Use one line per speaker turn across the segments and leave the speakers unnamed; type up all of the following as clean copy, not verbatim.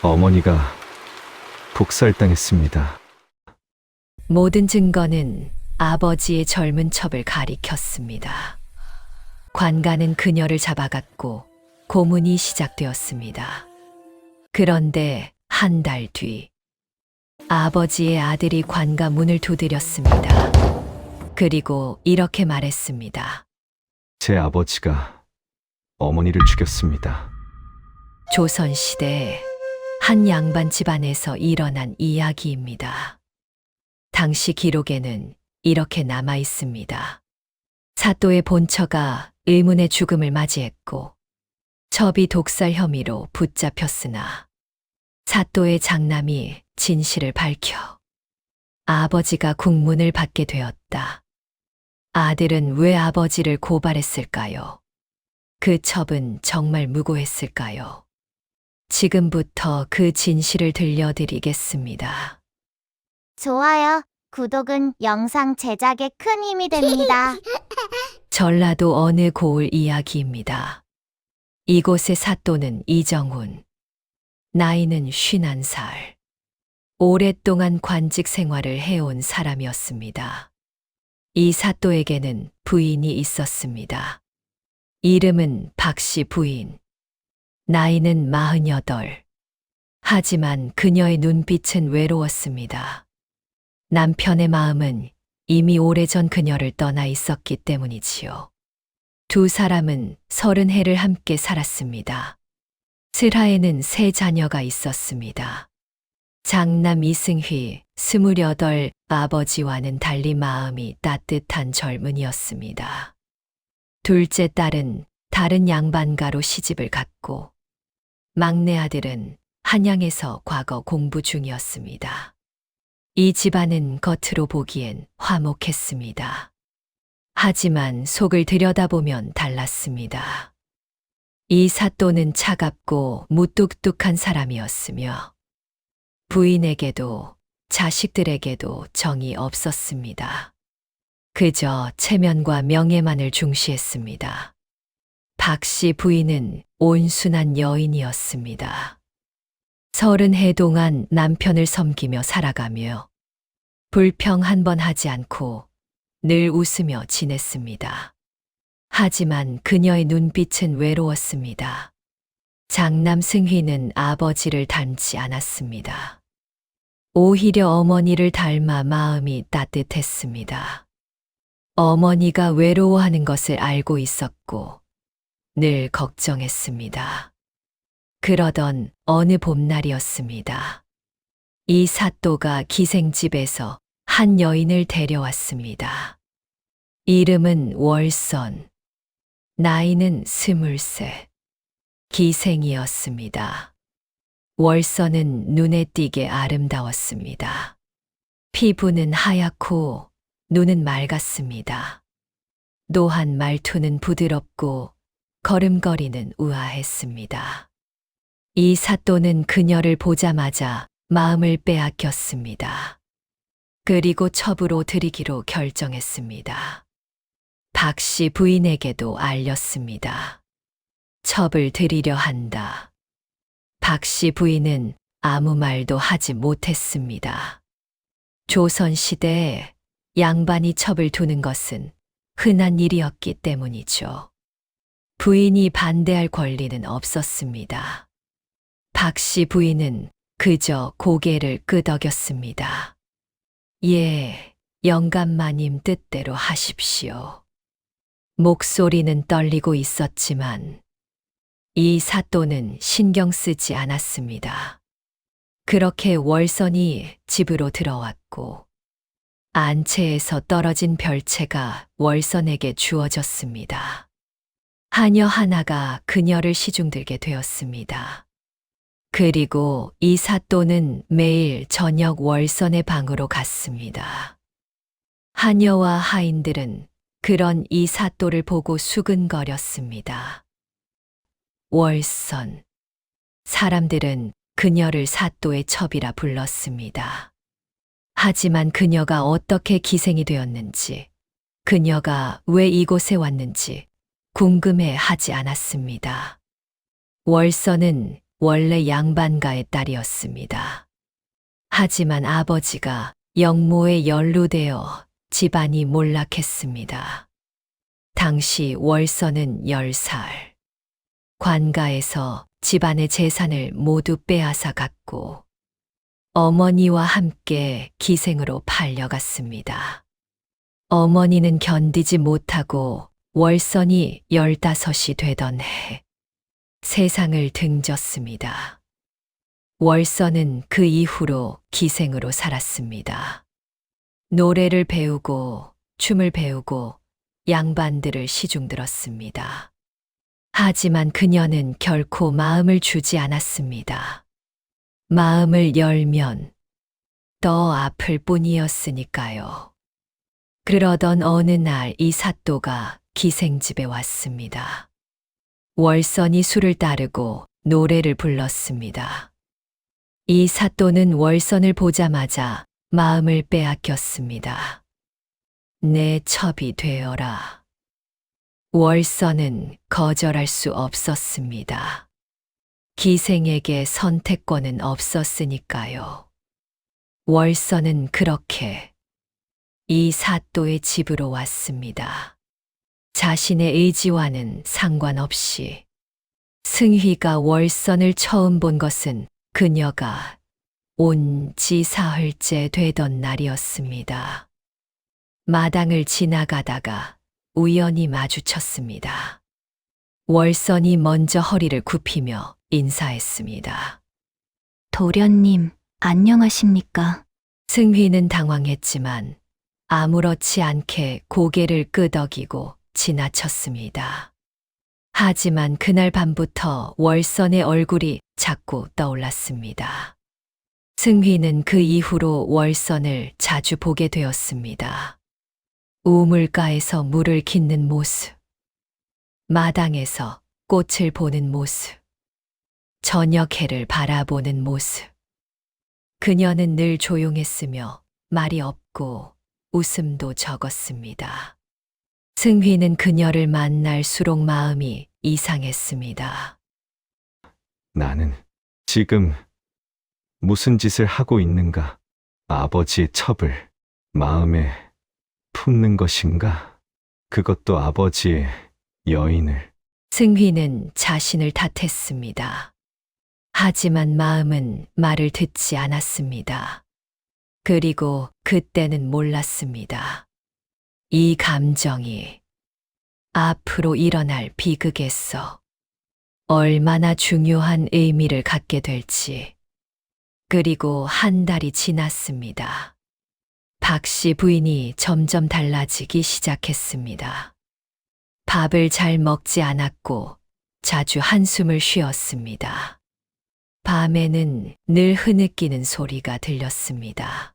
어머니가 복살당했습니다.
모든 증거는 아버지의 젊은 첩을 가리켰습니다. 관가는 그녀를 잡아갔고 고문이 시작되었습니다. 그런데 한 달 뒤, 아버지의 아들이 관가 문을 두드렸습니다. 그리고 이렇게 말했습니다.
제 아버지가 어머니를 죽였습니다.
조선시대에 한 양반 집안에서 일어난 이야기입니다. 당시 기록에는 이렇게 남아 있습니다. 사또의 본처가 의문의 죽음을 맞이했고 첩이 독살 혐의로 붙잡혔으나 사또의 장남이 진실을 밝혀 아버지가 국문을 받게 되었다. 아들은 왜 아버지를 고발했을까요? 그 첩은 정말 무고했을까요? 지금부터 그 진실을 들려드리겠습니다.
좋아요, 구독은 영상 제작에 큰 힘이 됩니다.
전라도 어느 고을 이야기입니다. 이곳의 사또는 이정훈. 나이는 51살. 오랫동안 관직 생활을 해온 사람이었습니다. 이 사또에게는 부인이 있었습니다. 이름은 박씨 부인. 나이는 48. 하지만 그녀의 눈빛은 외로웠습니다. 남편의 마음은 이미 오래전 그녀를 떠나 있었기 때문이지요. 두 사람은 30해를 함께 살았습니다. 슬하에는 3 자녀가 있었습니다. 장남 이승휘, 28, 아버지와는 달리 마음이 따뜻한 젊은이였습니다. 둘째 딸은 다른 양반가로 시집을 갔고, 막내 아들은 한양에서 과거 공부 중이었습니다. 이 집안은 겉으로 보기엔 화목했습니다. 하지만 속을 들여다보면 달랐습니다. 이 사또는 차갑고 무뚝뚝한 사람이었으며 부인에게도 자식들에게도 정이 없었습니다. 그저 체면과 명예만을 중시했습니다. 박씨 부인은 온순한 여인이었습니다. 30해 동안 남편을 섬기며 살아가며 불평 한 번 하지 않고 늘 웃으며 지냈습니다. 하지만 그녀의 눈빛은 외로웠습니다. 장남 승희는 아버지를 닮지 않았습니다. 오히려 어머니를 닮아 마음이 따뜻했습니다. 어머니가 외로워하는 것을 알고 있었고 늘 걱정했습니다. 그러던 어느 봄날이었습니다. 이 사또가 기생집에서 한 여인을 데려왔습니다. 이름은 월선. 나이는 23. 기생이었습니다. 월선은 눈에 띄게 아름다웠습니다. 피부는 하얗고 눈은 맑았습니다. 노한 말투는 부드럽고 걸음걸이는 우아했습니다. 이 사또는 그녀를 보자마자 마음을 빼앗겼습니다. 그리고 첩으로 들이기로 결정했습니다. 박씨 부인에게도 알렸습니다. 첩을 들이려 한다. 박씨 부인은 아무 말도 하지 못했습니다. 조선시대에 양반이 첩을 두는 것은 흔한 일이었기 때문이죠. 부인이 반대할 권리는 없었습니다. 박씨 부인은 그저 고개를 끄덕였습니다. 예, 영감마님 뜻대로 하십시오. 목소리는 떨리고 있었지만 이 사또는 신경 쓰지 않았습니다. 그렇게 월선이 집으로 들어왔고 안채에서 떨어진 별채가 월선에게 주어졌습니다. 하녀 하나가 그녀를 시중들게 되었습니다. 그리고 이 사또는 매일 저녁 월선의 방으로 갔습니다. 하녀와 하인들은 그런 이 사또를 보고 수근거렸습니다. 월선. 사람들은 그녀를 사또의 첩이라 불렀습니다. 하지만 그녀가 어떻게 기생이 되었는지, 그녀가 왜 이곳에 왔는지 궁금해 하지 않았습니다. 월선은 원래 양반가의 딸이었습니다. 하지만 아버지가 영모에 연루되어 집안이 몰락했습니다. 당시 월선은 10살. 관가에서 집안의 재산을 모두 빼앗아 갔고 어머니와 함께 기생으로 팔려갔습니다. 어머니는 견디지 못하고 월선이 15이 되던 해 세상을 등졌습니다. 월선은 그 이후로 기생으로 살았습니다. 노래를 배우고 춤을 배우고 양반들을 시중들었습니다. 하지만 그녀는 결코 마음을 주지 않았습니다. 마음을 열면 더 아플 뿐이었으니까요. 그러던 어느 날 이 사또가 기생집에 왔습니다. 월선이 술을 따르고 노래를 불렀습니다. 이 사또는 월선을 보자마자 마음을 빼앗겼습니다. 내 첩이 되어라. 월선은 거절할 수 없었습니다. 기생에게 선택권은 없었으니까요. 월선은 그렇게 이 사또의 집으로 왔습니다. 자신의 의지와는 상관없이 승휘가 월선을 처음 본 것은 그녀가 온 지 사흘째 되던 날이었습니다. 마당을 지나가다가 우연히 마주쳤습니다. 월선이 먼저 허리를 굽히며 인사했습니다.
도련님, 안녕하십니까?
승휘는 당황했지만 아무렇지 않게 고개를 끄덕이고 지나쳤습니다. 하지만 그날 밤부터 월선의 얼굴이 자꾸 떠올랐습니다. 승휘는 그 이후로 월선을 자주 보게 되었습니다. 우물가에서 물을 깃는 모습, 마당에서 꽃을 보는 모습, 저녁 해를 바라보는 모습. 그녀는 늘 조용했으며 말이 없고 웃음도 적었습니다. 승휘는 그녀를 만날수록 마음이 이상했습니다.
나는 지금 무슨 짓을 하고 있는가? 아버지의 첩을 마음에 품는 것인가? 그것도 아버지의 여인을.
승휘는 자신을 탓했습니다. 하지만 마음은 말을 듣지 않았습니다. 그리고 그때는 몰랐습니다. 이 감정이 앞으로 일어날 비극에서 얼마나 중요한 의미를 갖게 될지. 그리고 한 달이 지났습니다. 박씨 부인이 점점 달라지기 시작했습니다. 밥을 잘 먹지 않았고 자주 한숨을 쉬었습니다. 밤에는 늘 흐느끼는 소리가 들렸습니다.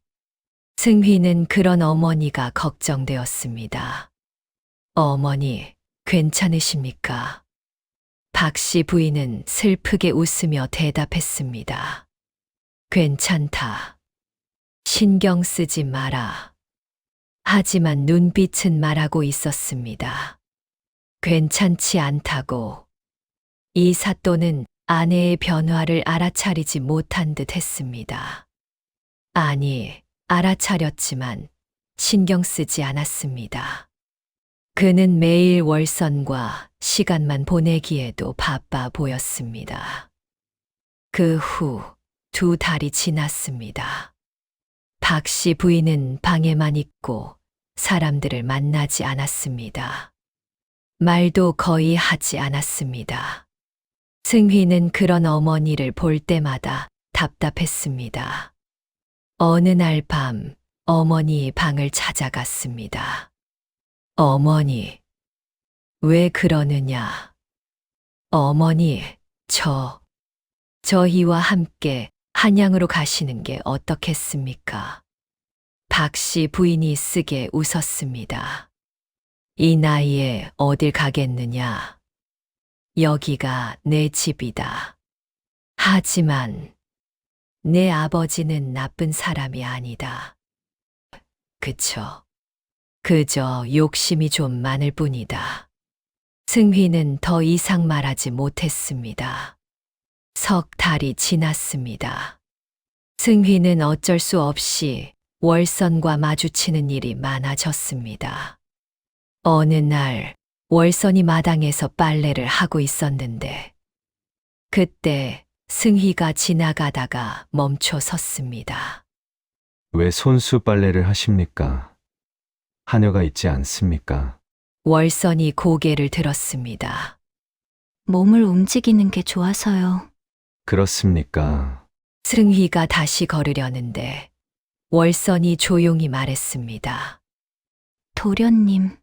승휘는 그런 어머니가 걱정되었습니다. 어머니, 괜찮으십니까? 박씨 부인은 슬프게 웃으며 대답했습니다. 괜찮다. 신경 쓰지 마라. 하지만 눈빛은 말하고 있었습니다. 괜찮지 않다고. 이 사또는 아내의 변화를 알아차리지 못한 듯 했습니다. 아니, 알아차렸지만 신경 쓰지 않았습니다. 그는 매일 월선과 시간만 보내기에도 바빠 보였습니다. 그 후 2달이 지났습니다. 박씨 부인은 방에만 있고 사람들을 만나지 않았습니다. 말도 거의 하지 않았습니다. 승휘는 그런 어머니를 볼 때마다 답답했습니다. 어느 날 밤 어머니의 방을 찾아갔습니다. 어머니, 왜 그러느냐? 어머니, 저희와 함께 한양으로 가시는 게 어떻겠습니까? 박씨 부인이 쓰게 웃었습니다. 이 나이에 어딜 가겠느냐? 여기가 내 집이다. 하지만 내 아버지는 나쁜 사람이 아니다. 그쵸? 그저 욕심이 좀 많을 뿐이다. 승휘는 더 이상 말하지 못했습니다. 석 달이 지났습니다. 승희는 어쩔 수 없이 월선과 마주치는 일이 많아졌습니다. 어느 날 월선이 마당에서 빨래를 하고 있었는데 그때 승희가 지나가다가 멈춰 섰습니다.
왜 손수 빨래를 하십니까? 하녀가 있지 않습니까?
월선이 고개를 들었습니다.
몸을 움직이는 게 좋아서요.
그렇습니까?
승희가 다시 걸으려는데 월선이 조용히 말했습니다.
도련님,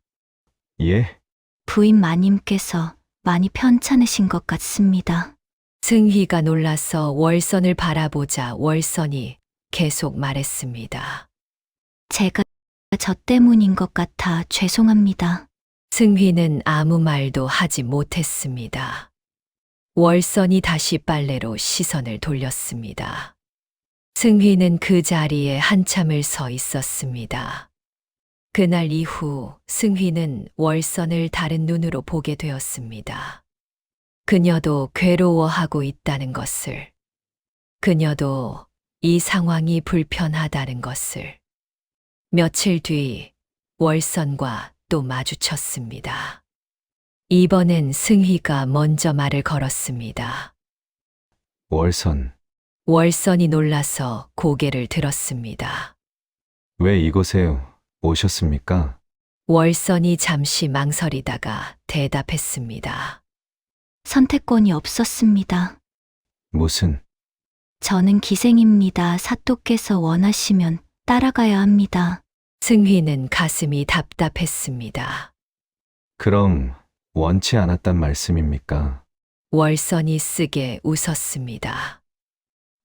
예?
부인 마님께서 많이 편찮으신 것 같습니다.
승희가 놀라서 월선을 바라보자 월선이 계속 말했습니다.
제가 저 때문인 것 같아 죄송합니다.
승희는 아무 말도 하지 못했습니다. 월선이 다시 빨래로 시선을 돌렸습니다. 승희는 그 자리에 한참을 서 있었습니다. 그날 이후 승희는 월선을 다른 눈으로 보게 되었습니다. 그녀도 괴로워하고 있다는 것을, 그녀도 이 상황이 불편하다는 것을. 며칠 뒤 월선과 또 마주쳤습니다. 이번엔 승희가 먼저 말을 걸었습니다.
월선,
월선이 놀라서 고개를 들었습니다.
왜 이곳에 오셨습니까?
월선이 잠시 망설이다가 대답했습니다.
선택권이 없었습니다.
무슨,
저는 기생입니다. 사또께서 원하시면 따라가야 합니다.
승희는 가슴이 답답했습니다.
그럼 원치 않았단 말씀입니까?
월선이 쓰게 웃었습니다.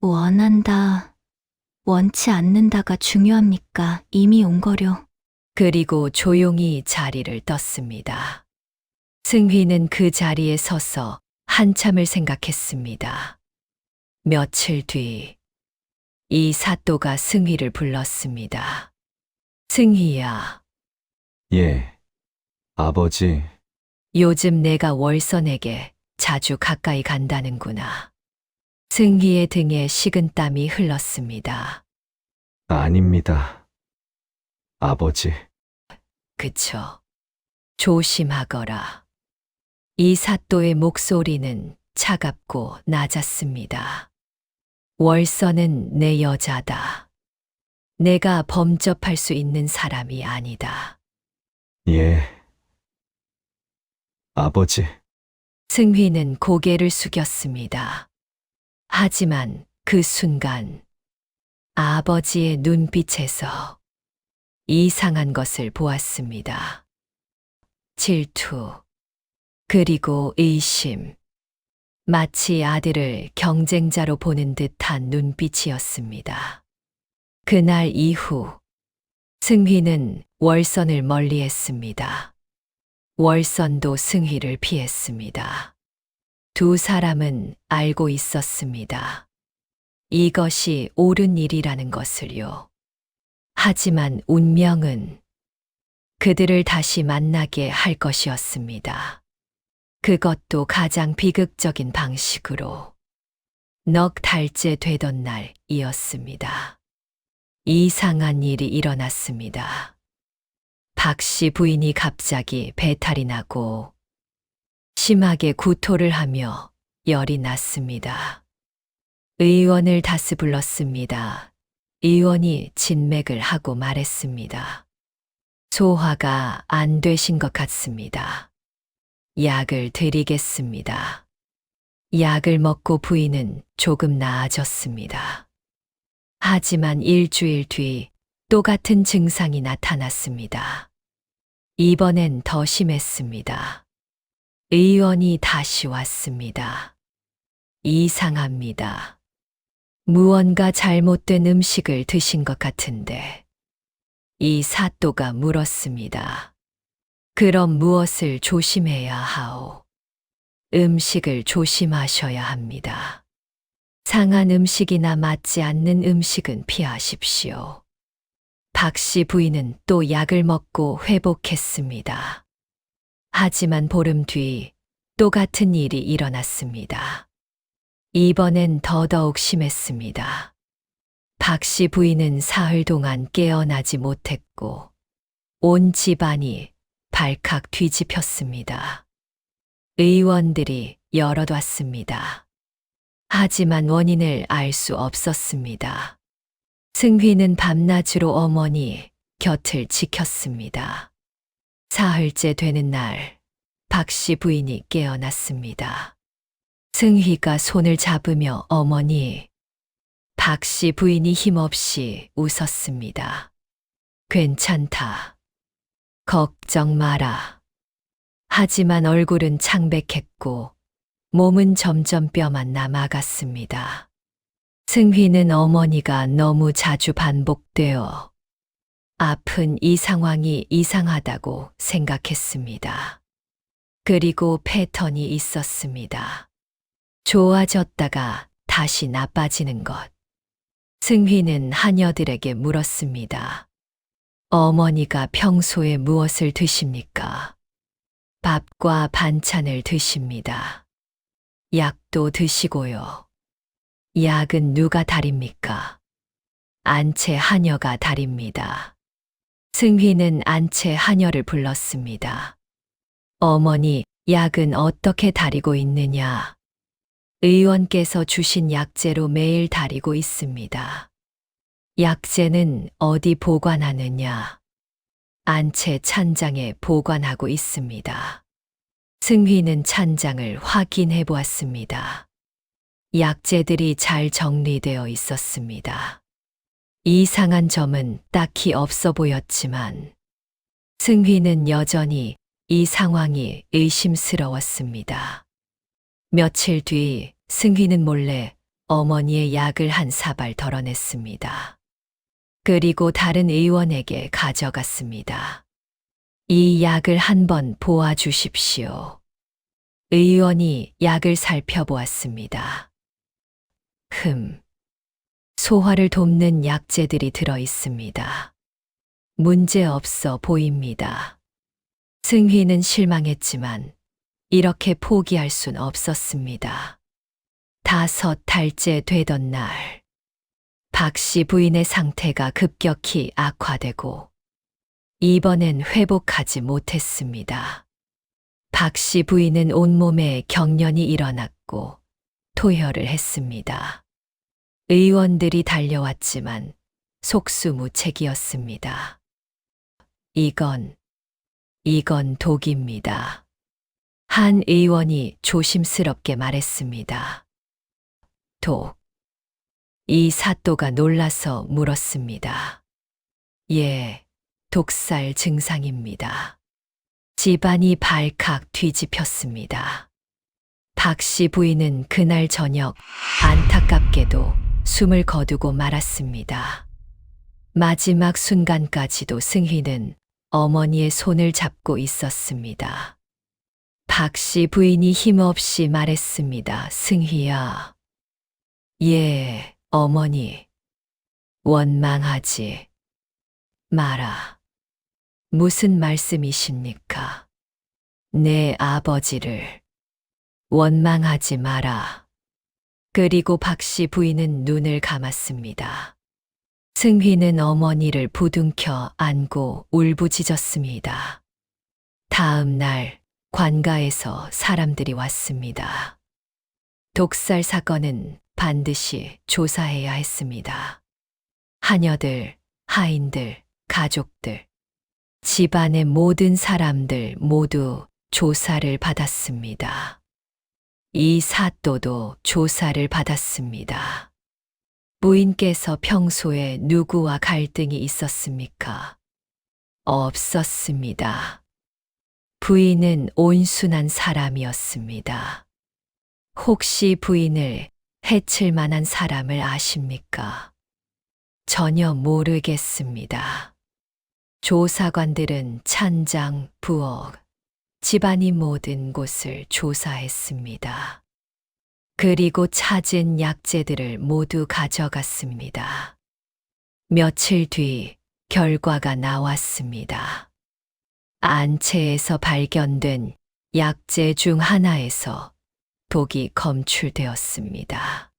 원한다, 원치 않는다가 중요합니까? 이미 온 거려.
그리고 조용히 자리를 떴습니다. 승희는 그 자리에 서서 한참을 생각했습니다. 며칠 뒤, 이 사또가 승희를 불렀습니다. 승희야,
예. 아버지,
요즘 내가 월선에게 자주 가까이 간다는구나. 승희의 등에 식은땀이 흘렀습니다.
아닙니다. 아버지,
그쵸. 조심하거라. 이 사또의 목소리는 차갑고 낮았습니다. 월선은 내 여자다. 내가 범접할 수 있는 사람이 아니다.
예. 아버지,
승희는 고개를 숙였습니다. 하지만 그 순간 아버지의 눈빛에서 이상한 것을 보았습니다. 질투, 그리고 의심. 마치 아들을 경쟁자로 보는 듯한 눈빛이었습니다. 그날 이후 승희는 월선을 멀리했습니다. 월선도 승희를 피했습니다. 두 사람은 알고 있었습니다. 이것이 옳은 일이라는 것을요. 하지만 운명은 그들을 다시 만나게 할 것이었습니다. 그것도 가장 비극적인 방식으로 넉 달째 되던 날이었습니다. 이상한 일이 일어났습니다. 박 씨 부인이 갑자기 배탈이 나고 심하게 구토를 하며 열이 났습니다. 의원을 다시 불렀습니다. 의원이 진맥을 하고 말했습니다. 소화가 안 되신 것 같습니다. 약을 드리겠습니다. 약을 먹고 부인은 조금 나아졌습니다. 하지만 일주일 뒤 똑같은 증상이 나타났습니다. 이번엔 더 심했습니다. 의원이 다시 왔습니다. 이상합니다. 무언가 잘못된 음식을 드신 것 같은데. 이 사또가 물었습니다. 그럼 무엇을 조심해야 하오? 음식을 조심하셔야 합니다. 상한 음식이나 맞지 않는 음식은 피하십시오. 박 씨 부인은 또 약을 먹고 회복했습니다. 하지만 보름 뒤 똑같은 일이 일어났습니다. 이번엔 더더욱 심했습니다. 박 씨 부인은 사흘 동안 깨어나지 못했고 온 집안이 발칵 뒤집혔습니다. 의원들이 열어뒀습니다. 하지만 원인을 알 수 없었습니다. 승휘는 밤낮으로 어머니 곁을 지켰습니다. 사흘째 되는 날, 박 씨 부인이 깨어났습니다. 승휘가 손을 잡으며 어머니, 박 씨 부인이 힘없이 웃었습니다. 괜찮다. 걱정 마라. 하지만 얼굴은 창백했고 몸은 점점 뼈만 남아갔습니다. 승휘는 어머니가 너무 자주 반복되어 아픈 이 상황이 이상하다고 생각했습니다. 그리고 패턴이 있었습니다. 좋아졌다가 다시 나빠지는 것. 승휘는 하녀들에게 물었습니다. 어머니가 평소에 무엇을 드십니까? 밥과 반찬을 드십니다. 약도 드시고요. 약은 누가 다립니까? 안채 하녀가 다립니다. 승휘는 안채 하녀를 불렀습니다. 어머니, 약은 어떻게 다리고 있느냐? 의원께서 주신 약재로 매일 다리고 있습니다. 약재는 어디 보관하느냐? 안채 찬장에 보관하고 있습니다. 승휘는 찬장을 확인해 보았습니다. 약재들이 잘 정리되어 있었습니다. 이상한 점은 딱히 없어 보였지만 승휘는 여전히 이 상황이 의심스러웠습니다. 며칠 뒤 승휘는 몰래 어머니의 약을 한 사발 덜어냈습니다. 그리고 다른 의원에게 가져갔습니다. 이 약을 한번 보아주십시오. 의원이 약을 살펴보았습니다. 소화를 돕는 약재들이 들어 있습니다. 문제 없어 보입니다. 승휘는 실망했지만 이렇게 포기할 순 없었습니다. 5달째 되던 날, 박 씨 부인의 상태가 급격히 악화되고 이번엔 회복하지 못했습니다. 박 씨 부인은 온몸에 경련이 일어났고 토혈을 했습니다. 의원들이 달려왔지만 속수무책이었습니다. 이건 독입니다. 한 의원이 조심스럽게 말했습니다. 독. 이 사또가 놀라서 물었습니다. 예, 독살 증상입니다. 집안이 발칵 뒤집혔습니다. 박 씨 부인은 그날 저녁 안타깝게도 숨을 거두고 말았습니다. 마지막 순간까지도 승휘는 어머니의 손을 잡고 있었습니다. 박 씨 부인이 힘없이 말했습니다. 승휘야. 예, 어머니. 원망하지 마라. 무슨 말씀이십니까? 내 아버지를 원망하지 마라. 그리고 박 씨 부인은 눈을 감았습니다. 승휘는 어머니를 부둥켜 안고 울부짖었습니다. 다음 날 관가에서 사람들이 왔습니다. 독살 사건은 반드시 조사해야 했습니다. 하녀들, 하인들, 가족들, 집안의 모든 사람들 모두 조사를 받았습니다. 이 사또도 조사를 받았습니다. 부인께서 평소에 누구와 갈등이 있었습니까? 없었습니다. 부인은 온순한 사람이었습니다. 혹시 부인을 해칠 만한 사람을 아십니까? 전혀 모르겠습니다. 조사관들은 찬장, 부엌, 집안이 모든 곳을 조사했습니다. 그리고 찾은 약재들을 모두 가져갔습니다. 며칠 뒤 결과가 나왔습니다. 안채에서 발견된 약재 중 하나에서 독이 검출되었습니다.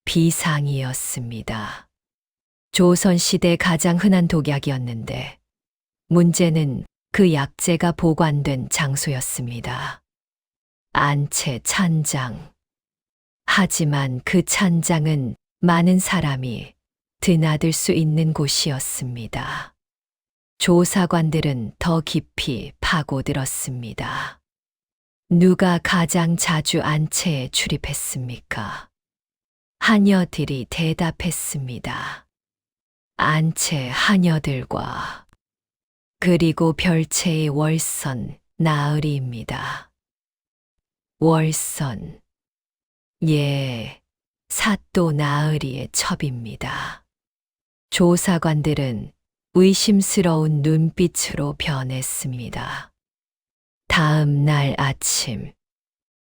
비상이었습니다. 조선시대 가장 흔한 독약이었는데 문제는 그 약재가 보관된 장소였습니다. 안채 찬장. 하지만 그 찬장은 많은 사람이 드나들 수 있는 곳이었습니다. 조사관들은 더 깊이 파고들었습니다. 누가 가장 자주 안채에 출입했습니까? 하녀들이 대답했습니다. 안채 하녀들과 그리고 별채의 월선 나으리입니다. 월선. 예, 사또 나으리의 첩입니다. 조사관들은 의심스러운 눈빛으로 변했습니다. 다음 날 아침,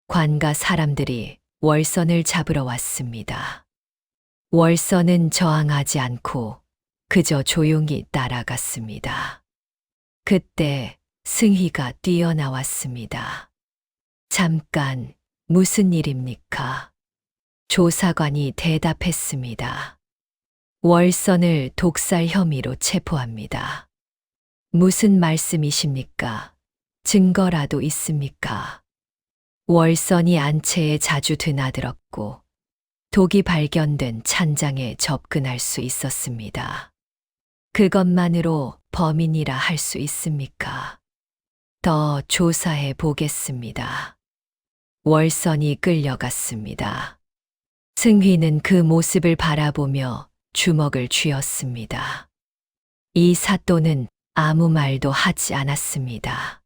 관가 사람들이 월선을 잡으러 왔습니다. 월선은 저항하지 않고 그저 조용히 따라갔습니다. 그때 승희가 뛰어나왔습니다. 잠깐, 무슨 일입니까? 조사관이 대답했습니다. 월선을 독살 혐의로 체포합니다. 무슨 말씀이십니까? 증거라도 있습니까? 월선이 안채에 자주 드나들었고 독이 발견된 찬장에 접근할 수 있었습니다. 그것만으로 범인이라 할 수 있습니까? 더 조사해 보겠습니다. 월선이 끌려갔습니다. 승휘는 그 모습을 바라보며 주먹을 쥐었습니다. 이 사또는 아무 말도 하지 않았습니다.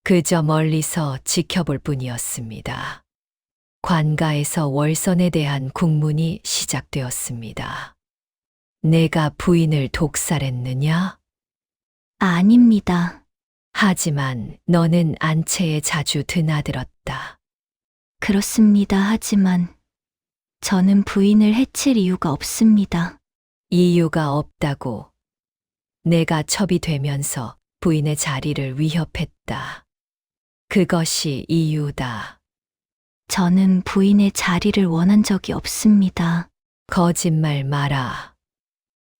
그저 멀리서 지켜볼 뿐이었습니다. 관가에서 월선에 대한 국문이 시작되었습니다. 내가 부인을 독살했느냐?
아닙니다.
하지만 너는 안채에 자주 드나들었다.
그렇습니다. 하지만 저는 부인을 해칠 이유가 없습니다.
이유가 없다고. 내가 첩이 되면서 부인의 자리를 위협했다. 그것이 이유다.
저는 부인의 자리를 원한 적이 없습니다.
거짓말 마라.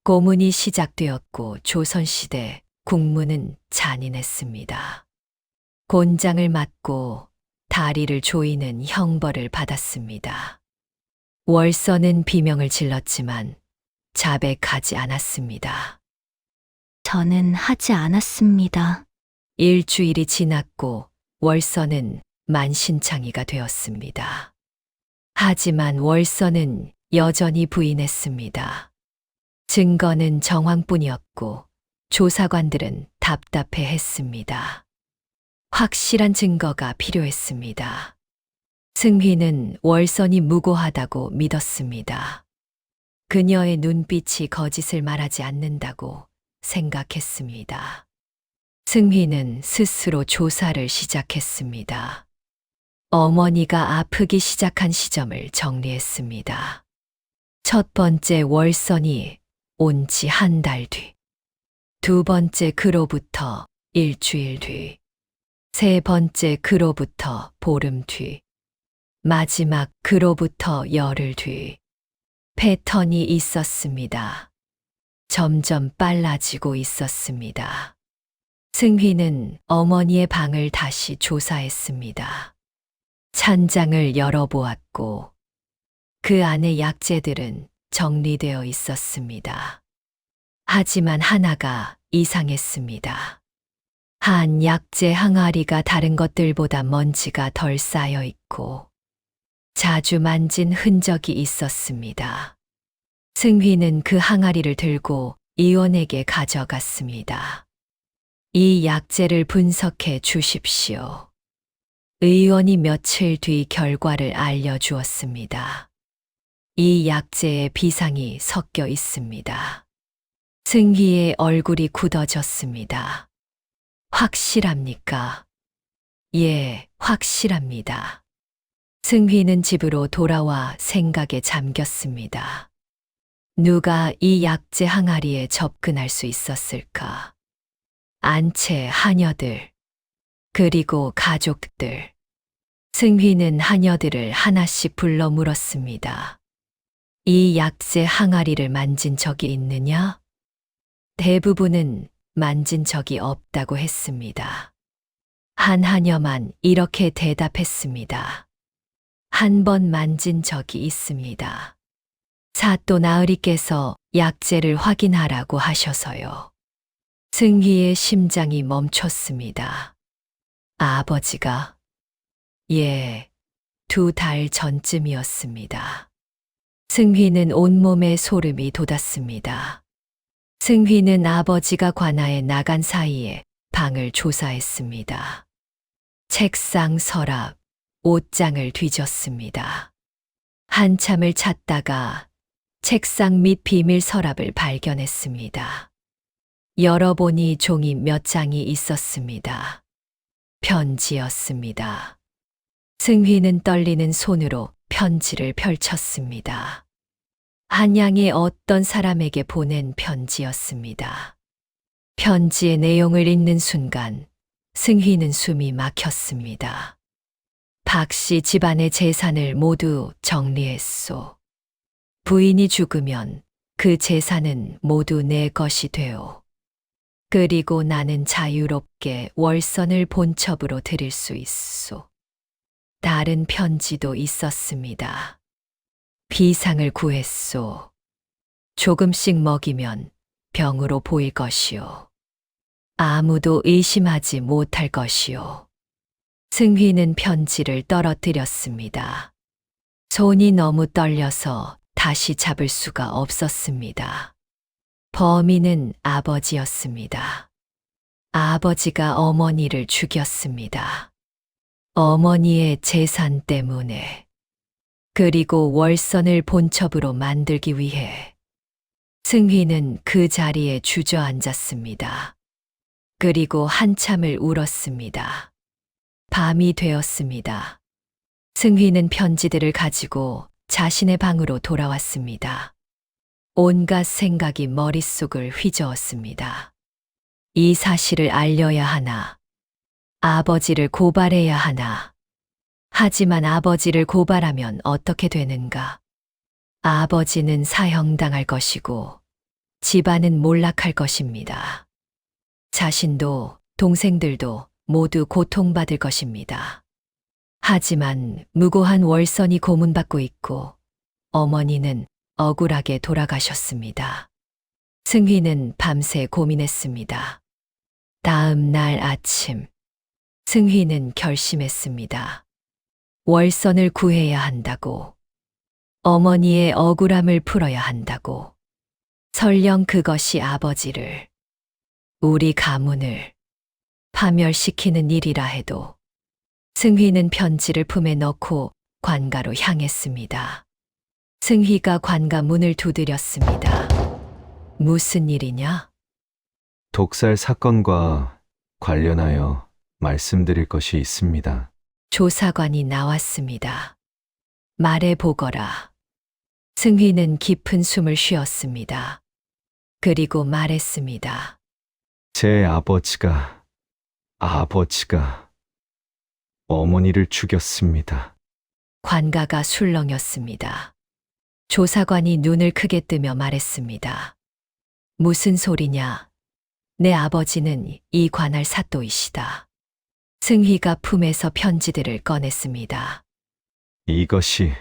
고문이 시작되었고 조선시대 국문은 잔인했습니다. 곤장을 맞고 다리를 조이는 형벌을 받았습니다. 월선은 비명을 질렀지만 자백하지 않았습니다.
저는 하지 않았습니다.
일주일이 지났고 월선은 만신창이가 되었습니다. 하지만 월선은 여전히 부인했습니다. 증거는 정황뿐이었고 조사관들은 답답해 했습니다. 확실한 증거가 필요했습니다. 승휘는 월선이 무고하다고 믿었습니다. 그녀의 눈빛이 거짓을 말하지 않는다고 생각했습니다. 승휘는 스스로 조사를 시작했습니다. 어머니가 아프기 시작한 시점을 정리했습니다. 첫 번째 월선이 온 지 한 달 뒤, 두 번째 그로부터 일주일 뒤, 세 번째 그로부터 보름 뒤, 마지막 그로부터 열흘 뒤. 패턴이 있었습니다. 점점 빨라지고 있었습니다. 승휘는 어머니의 방을 다시 조사했습니다. 찬장을 열어보았고 그 안의 약재들은 정리되어 있었습니다. 하지만 하나가 이상했습니다. 한 약재 항아리가 다른 것들보다 먼지가 덜 쌓여 있고 자주 만진 흔적이 있었습니다. 승휘는 그 항아리를 들고 의원에게 가져갔습니다. 이 약재를 분석해 주십시오. 의원이 며칠 뒤 결과를 알려주었습니다. 이 약재에 비상이 섞여 있습니다. 승희의 얼굴이 굳어졌습니다. 확실합니까? 예, 확실합니다. 승휘는 집으로 돌아와 생각에 잠겼습니다. 누가 이 약재 항아리에 접근할 수 있었을까? 안채 하녀들, 그리고 가족들. 승휘는 하녀들을 하나씩 불러 물었습니다. 이 약재 항아리를 만진 적이 있느냐? 대부분은 만진 적이 없다고 했습니다. 한 하녀만 이렇게 대답했습니다. 한 번 만진 적이 있습니다. 사또 나으리께서 약재를 확인하라고 하셔서요. 승희의 심장이 멈췄습니다. 아버지가? 예, 2달 전쯤이었습니다. 승희는 온몸에 소름이 돋았습니다. 승희는 아버지가 관아에 나간 사이에 방을 조사했습니다. 책상, 서랍, 옷장을 뒤졌습니다. 한참을 찾다가 책상 밑 비밀 서랍을 발견했습니다. 열어보니 종이 몇 장이 있었습니다. 편지였습니다. 승희는 떨리는 손으로 편지를 펼쳤습니다. 한양의 어떤 사람에게 보낸 편지였습니다. 편지의 내용을 읽는 순간 승희는 숨이 막혔습니다. 박씨 집안의 재산을 모두 정리했소. 부인이 죽으면 그 재산은 모두 내 것이 되오. 그리고 나는 자유롭게 월선을 본첩으로 드릴 수 있소. 다른 편지도 있었습니다. 비상을 구했소. 조금씩 먹이면 병으로 보일 것이오. 아무도 의심하지 못할 것이오. 승희는 편지를 떨어뜨렸습니다. 손이 너무 떨려서 다시 잡을 수가 없었습니다. 범인은 아버지였습니다. 아버지가 어머니를 죽였습니다. 어머니의 재산 때문에. 그리고 월선을 본첩으로 만들기 위해. 승희는 그 자리에 주저앉았습니다. 그리고 한참을 울었습니다. 밤이 되었습니다. 승희는 편지들을 가지고 자신의 방으로 돌아왔습니다. 온갖 생각이 머릿속을 휘저었습니다. 이 사실을 알려야 하나? 아버지를 고발해야 하나? 하지만 아버지를 고발하면 어떻게 되는가? 아버지는 사형당할 것이고 집안은 몰락할 것입니다. 자신도 동생들도 모두 고통받을 것입니다. 하지만 무고한 월선이 고문받고 있고 어머니는 억울하게 돌아가셨습니다. 승희는 밤새 고민했습니다. 다음 날 아침, 승희는 결심했습니다. 월선을 구해야 한다고. 어머니의 억울함을 풀어야 한다고. 설령 그것이 아버지를, 우리 가문을 파멸시키는 일이라 해도. 승희는 편지를 품에 넣고 관가로 향했습니다. 승희가 관가 문을 두드렸습니다. 무슨 일이냐?
독살 사건과 관련하여 말씀드릴 것이 있습니다.
조사관이 나왔습니다. 말해보거라. 승희는 깊은 숨을 쉬었습니다. 그리고 말했습니다.
제 아버지가 어머니를 죽였습니다.
관가가 술렁였습니다. 조사관이 눈을 크게 뜨며 말했습니다. 무슨 소리냐? 내 아버지는 이 관할 사또이시다. 승희가 품에서 편지들을 꺼냈습니다.
이것이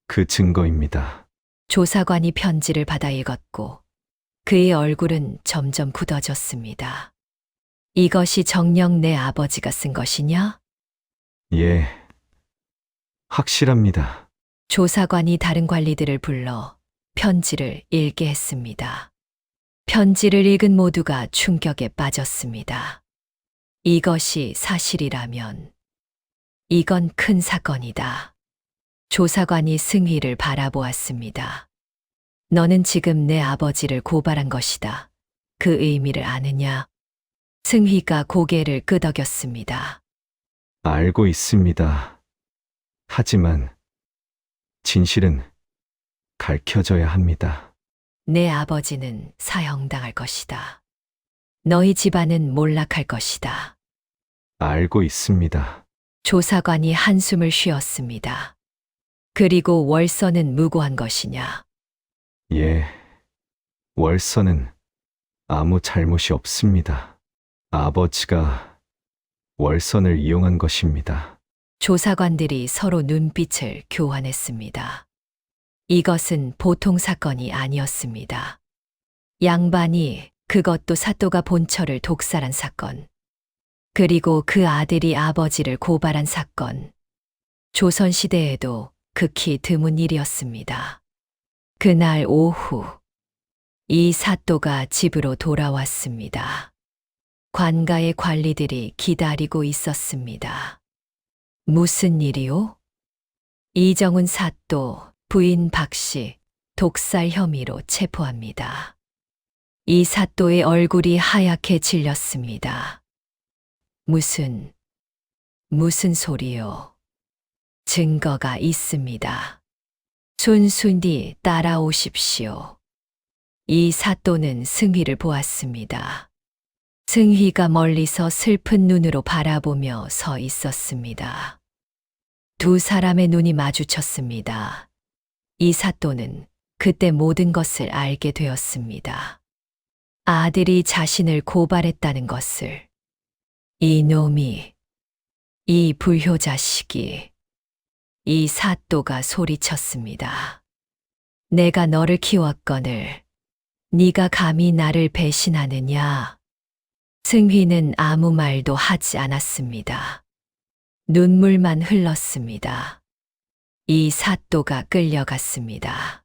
그 증거입니다.
조사관이 편지를 받아 읽었고 그의 얼굴은 점점 굳어졌습니다. 이것이 정녕 내 아버지가 쓴 것이냐?
예, 확실합니다.
조사관이 다른 관리들을 불러 편지를 읽게 했습니다. 편지를 읽은 모두가 충격에 빠졌습니다. 이것이 사실이라면 이건 큰 사건이다. 조사관이 승희를 바라보았습니다. 너는 지금 내 아버지를 고발한 것이다. 그 의미를 아느냐? 승희가 고개를 끄덕였습니다.
알고 있습니다. 하지만 진실은 밝혀져야 합니다.
내 아버지는 사형당할 것이다. 너희 집안은 몰락할 것이다.
알고 있습니다.
조사관이 한숨을 쉬었습니다. 그리고 월서는 무고한 것이냐?
예. 월서는 아무 잘못이 없습니다. 아버지가 월선을 이용한 것입니다.
조사관들이 서로 눈빛을 교환했습니다. 이것은 보통 사건이 아니었습니다. 양반이, 그것도 사또가 본처를 독살한 사건, 그리고 그 아들이 아버지를 고발한 사건, 조선시대에도 극히 드문 일이었습니다. 그날 오후, 이 사또가 집으로 돌아왔습니다. 관가의 관리들이 기다리고 있었습니다. 무슨 일이요? 이정훈 사또, 부인 박씨, 독살 혐의로 체포합니다. 이 사또의 얼굴이 하얗게 질렸습니다. 무슨 소리요? 증거가 있습니다. 순순히 따라오십시오. 이 사또는 승휘를 보았습니다. 승휘가 멀리서 슬픈 눈으로 바라보며 서 있었습니다. 두 사람의 눈이 마주쳤습니다. 이 사또는 그때 모든 것을 알게 되었습니다. 아들이 자신을 고발했다는 것을. 이놈이, 이 불효자식이, 이 사또가 소리쳤습니다. 내가 너를 키웠거늘 네가 감히 나를 배신하느냐? 승휘는 아무 말도 하지 않았습니다. 눈물만 흘렀습니다. 이 사또가 끌려갔습니다.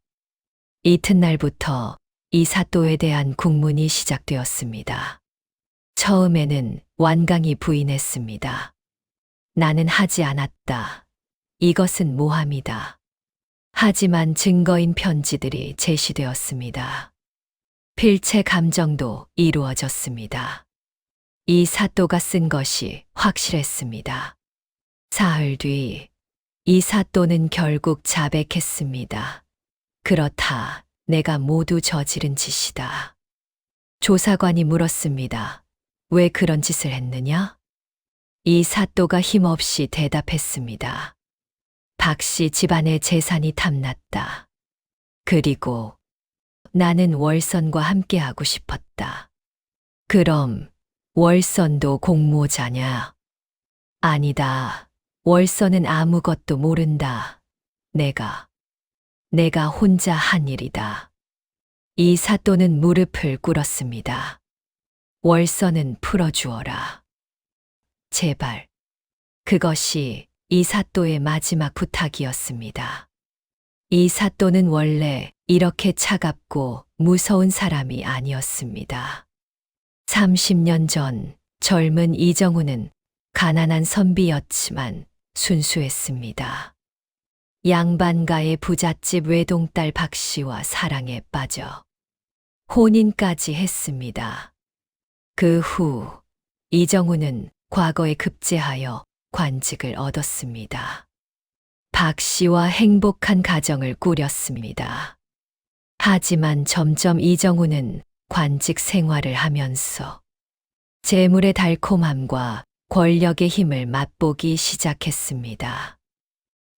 이튿날부터 이 사또에 대한 국문이 시작되었습니다. 처음에는 완강히 부인했습니다. 나는 하지 않았다. 이것은 모함이다. 하지만 증거인 편지들이 제시되었습니다. 필체 감정도 이루어졌습니다. 이 사또가 쓴 것이 확실했습니다. 사흘 뒤, 이 사또는 결국 자백했습니다. 그렇다, 내가 모두 저지른 짓이다. 조사관이 물었습니다. 왜 그런 짓을 했느냐? 이 사또가 힘없이 대답했습니다. 박씨 집안의 재산이 탐났다. 그리고 나는 월선과 함께하고 싶었다. 그럼 월선도 공모자냐? 아니다. 월선은 아무것도 모른다. 내가 혼자 한 일이다. 이 사또는 무릎을 꿇었습니다. 월선은 풀어주어라. 제발. 그것이 이 사또의 마지막 부탁이었습니다. 이 사또는 원래 이렇게 차갑고 무서운 사람이 아니었습니다. 30년 전 젊은 이정훈은 가난한 선비였지만 순수했습니다. 양반가의 부잣집 외동딸 박씨와 사랑에 빠져 혼인까지 했습니다. 그 후 이정훈은 과거에 급제하여 관직을 얻었습니다. 박씨와 행복한 가정을 꾸렸습니다. 하지만 점점 이정훈은 관직 생활을 하면서 재물의 달콤함과 권력의 힘을 맛보기 시작했습니다.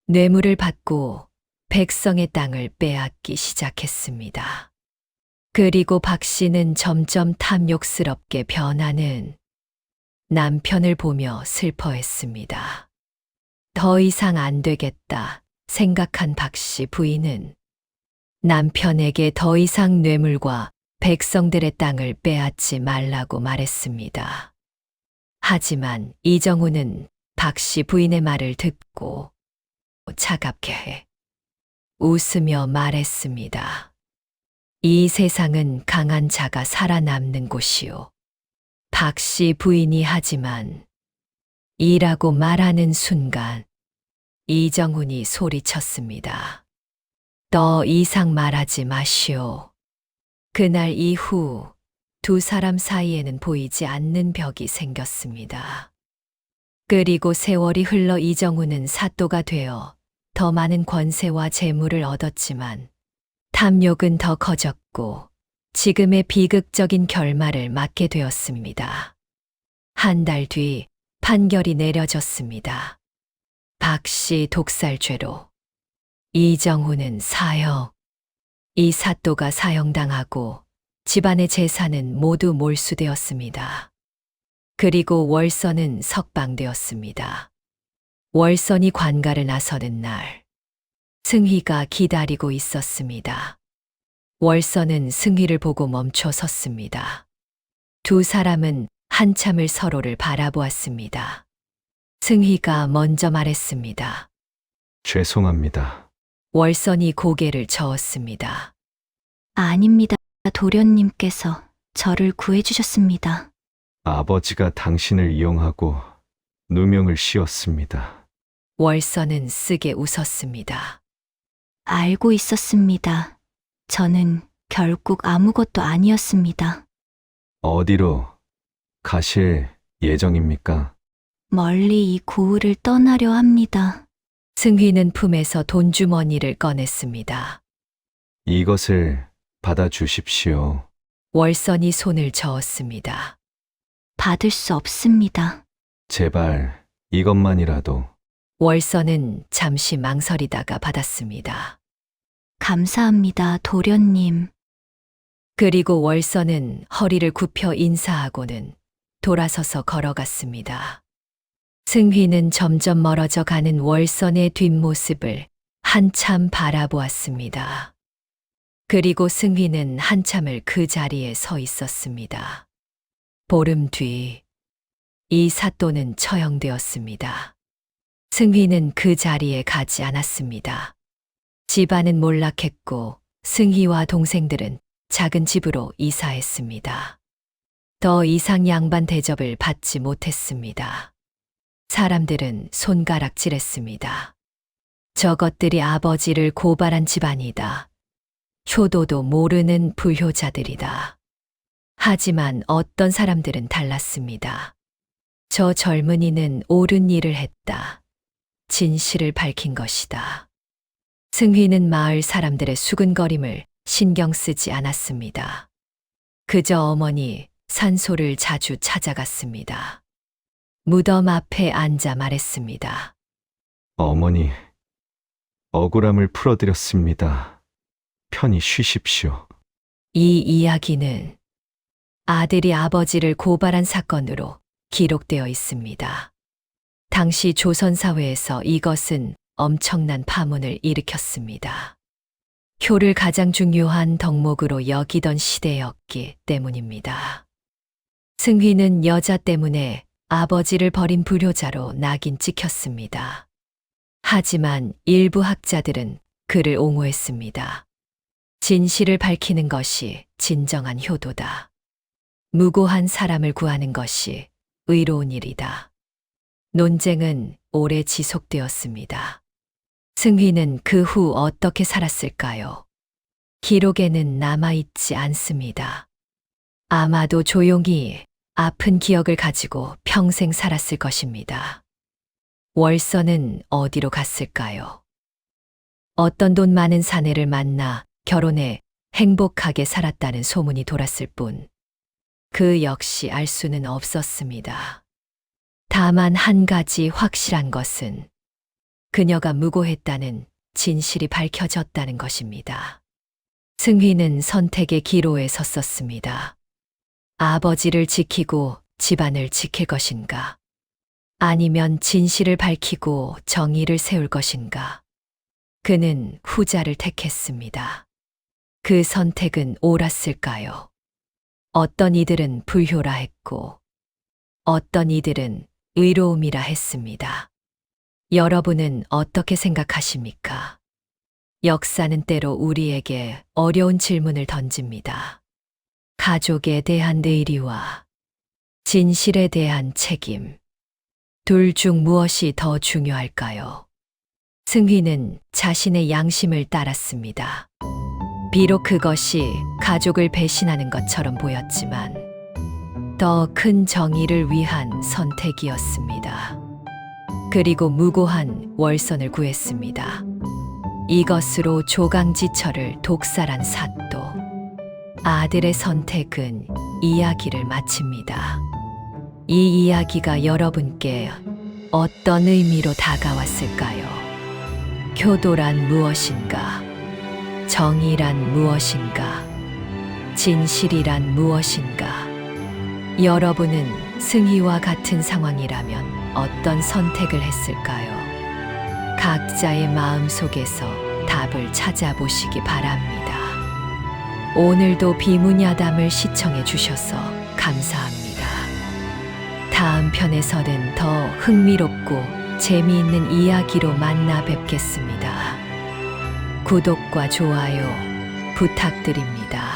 뇌물을 받고 백성의 땅을 빼앗기 시작했습니다. 그리고 박 씨는 점점 탐욕스럽게 변하는 남편을 보며 슬퍼했습니다. 더 이상 안 되겠다 생각한 박 씨 부인은 남편에게 더 이상 뇌물과 백성들의 땅을 빼앗지 말라고 말했습니다. 하지만 이정훈은 박 씨 부인의 말을 듣고 차갑게 웃으며 말했습니다. 이 세상은 강한 자가 살아남는 곳이요. 박 씨 부인이 하지만 이라고 말하는 순간 이정훈이 소리쳤습니다. 더 이상 말하지 마시오. 그날 이후 두 사람 사이에는 보이지 않는 벽이 생겼습니다. 그리고 세월이 흘러 이정훈은 사또가 되어 더 많은 권세와 재물을 얻었지만 탐욕은 더 커졌고 지금의 비극적인 결말을 맞게 되었습니다. 한 달 뒤 판결이 내려졌습니다. 박씨 독살죄로, 이정훈은 사형. 이 사또가 사형당하고 집안의 재산은 모두 몰수되었습니다. 그리고 월선은 석방되었습니다. 월선이 관가를 나서는 날, 승희가 기다리고 있었습니다. 월선은 승희를 보고 멈춰 섰습니다. 두 사람은 한참을 서로를 바라보았습니다. 승희가 먼저 말했습니다.
죄송합니다.
월선이 고개를 저었습니다.
아닙니다. 도련님께서 저를 구해주셨습니다.
아버지가 당신을 이용하고 누명을 씌웠습니다.
월선은 쓰게 웃었습니다.
알고 있었습니다. 저는 결국 아무것도 아니었습니다.
어디로 가실 예정입니까?
멀리 이 고을을 떠나려 합니다.
승희는 품에서 돈주머니를 꺼냈습니다.
이것을 받아주십시오.
월선이 손을 저었습니다.
받을 수 없습니다.
제발 이것만이라도.
월선은 잠시 망설이다가 받았습니다.
감사합니다, 도련님.
그리고 월선은 허리를 굽혀 인사하고는 돌아서서 걸어갔습니다. 승희는 점점 멀어져 가는 월선의 뒷모습을 한참 바라보았습니다. 그리고 승희는 한참을 그 자리에 서 있었습니다. 보름 뒤, 이 사또는 처형되었습니다. 승희는 그 자리에 가지 않았습니다. 집안은 몰락했고 승희와 동생들은 작은 집으로 이사했습니다. 더 이상 양반 대접을 받지 못했습니다. 사람들은 손가락질했습니다. 저것들이 아버지를 고발한 집안이다. 효도도 모르는 불효자들이다. 하지만 어떤 사람들은 달랐습니다. 저 젊은이는 옳은 일을 했다. 진실을 밝힌 것이다. 승희는 마을 사람들의 수근거림을 신경 쓰지 않았습니다. 그저 어머니 산소를 자주 찾아갔습니다. 무덤 앞에 앉아 말했습니다.
어머니, 억울함을 풀어드렸습니다. 편히 쉬십시오.
이 이야기는 아들이 아버지를 고발한 사건으로 기록되어 있습니다. 당시 조선사회에서 이것은 엄청난 파문을 일으켰습니다. 효를 가장 중요한 덕목으로 여기던 시대였기 때문입니다. 승희는 여자 때문에 아버지를 버린 불효자로 낙인 찍혔습니다. 하지만 일부 학자들은 그를 옹호했습니다. 진실을 밝히는 것이 진정한 효도다. 무고한 사람을 구하는 것이 의로운 일이다. 논쟁은 오래 지속되었습니다. 승희는 그 후 어떻게 살았을까요? 기록에는 남아있지 않습니다. 아마도 조용히 아픈 기억을 가지고 평생 살았을 것입니다. 월선은 어디로 갔을까요? 어떤 돈 많은 사내를 만나 결혼해 행복하게 살았다는 소문이 돌았을 뿐, 그 역시 알 수는 없었습니다. 다만 한 가지 확실한 것은 그녀가 무고했다는 진실이 밝혀졌다는 것입니다. 승희는 선택의 기로에 섰었습니다. 아버지를 지키고 집안을 지킬 것인가? 아니면 진실을 밝히고 정의를 세울 것인가? 그는 후자를 택했습니다. 그 선택은 옳았을까요? 어떤 이들은 불효라 했고, 어떤 이들은 의로움이라 했습니다. 여러분은 어떻게 생각하십니까? 역사는 때로 우리에게 어려운 질문을 던집니다. 가족에 대한 의리와 진실에 대한 책임, 둘 중 무엇이 더 중요할까요? 승희는 자신의 양심을 따랐습니다. 비록 그것이 가족을 배신하는 것처럼 보였지만 더 큰 정의를 위한 선택이었습니다. 그리고 무고한 월선을 구했습니다. 이것으로 조강지처를 독살한 사또. 아들의 선택은 이야기를 마칩니다. 이 이야기가 여러분께 어떤 의미로 다가왔을까요? 교도란 무엇인가? 정의란 무엇인가? 진실이란 무엇인가? 여러분은 승희와 같은 상황이라면 어떤 선택을 했을까요? 각자의 마음 속에서 답을 찾아보시기 바랍니다. 오늘도 비문야담을 시청해 주셔서 감사합니다. 다음 편에서는 더 흥미롭고 재미있는 이야기로 만나 뵙겠습니다. 구독과 좋아요 부탁드립니다.